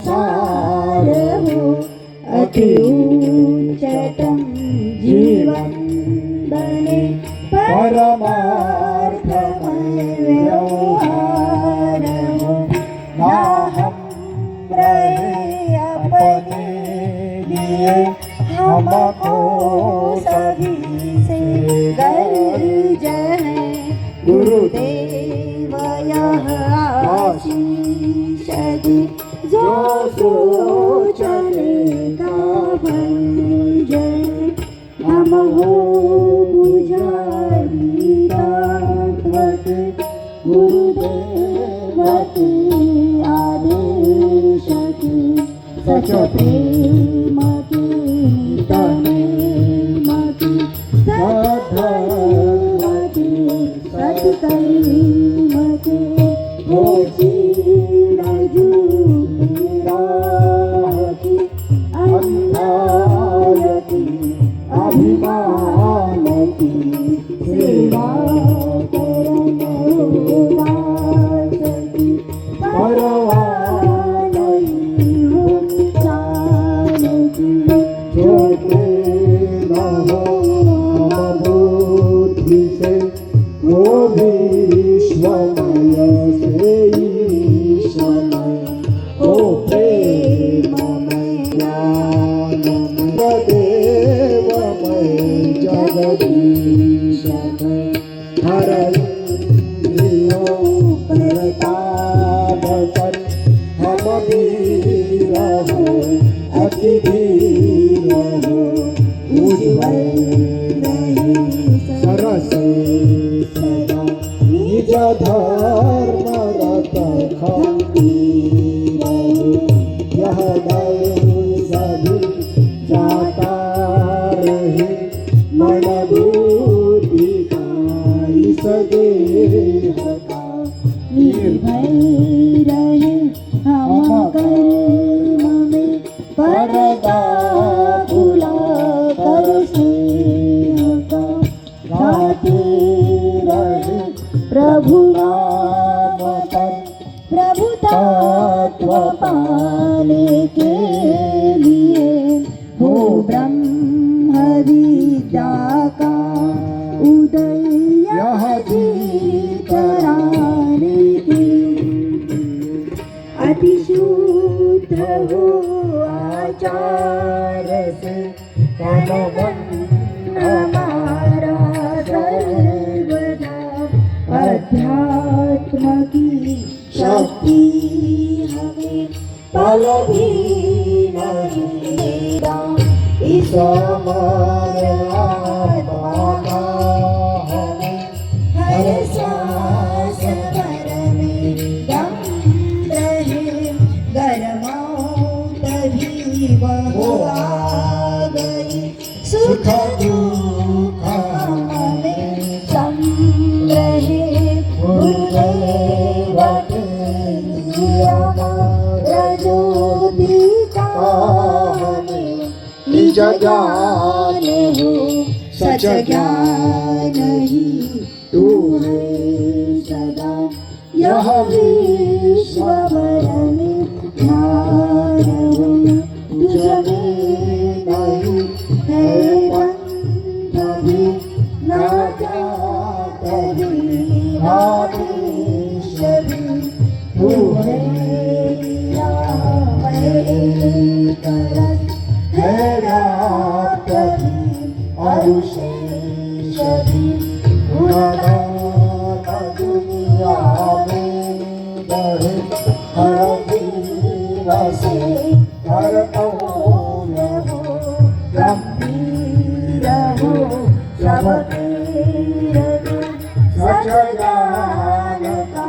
सार हो अति उच्चतम जीवन बने परमार्थमय व्यवहार हो ना हम रहे अपने लिए हमको सभी से गर्ज है गुरुदेव यह आशीष दे जो सोचने का भंजन हम हो पुजारी तात्वत गुरुदेव के आदेश की सच प्रेम की तनेम की सद्धर्म की सत्कर्म की हो चीर जूठी राह की अन्याय की अभिमान की सेवा करन उदास की परवाह नहीं हो चाल की छोटे न हो बुद्धि से वो विश्वमय से ईश्वरमय हो प्रेममय ज्ञानमय देवमय जगदीशमय हर इंद्रियों प्रताप कर हम वीर हो अति धीर हो उज्ज्वल नहीं सरस सदा निज धर्म रत खंडीर हो यह दल सभी जाता रहे मन बुद्धि का इस देह का निर्भय रहे हम कर्म में परदा खुला कर स्नेह का गाते रहे प्रभु नाम पर प्रभु तत्व पाने के लिए हो ब्रह्म विद्या का उदय यह जी कराने के अति शुद्ध हो आचार से तन मन हमारा सर्वदा अध्यात्म की शक्ति हमें पल भी नहीं देगा इस अमर आत्मा का हमें हर सांस भर में दम रहे गरमाओ तभी वह आ गई सुख दुख हमें सम रहे गुरुदेव के ज्योति का हमें निज ज्ञान हो सच ज्ञान ही तू है सदा यह विश्व भर में ध्यान हो तुझ में नहीं है पंथ भी ना जात भी ना देश भी तू है है व्याप्त भी अरुशेष भी गुणगान दुनिया में बढ़े हर जीव से हर कौन हो गंभीर हो सबके सच ज्ञान का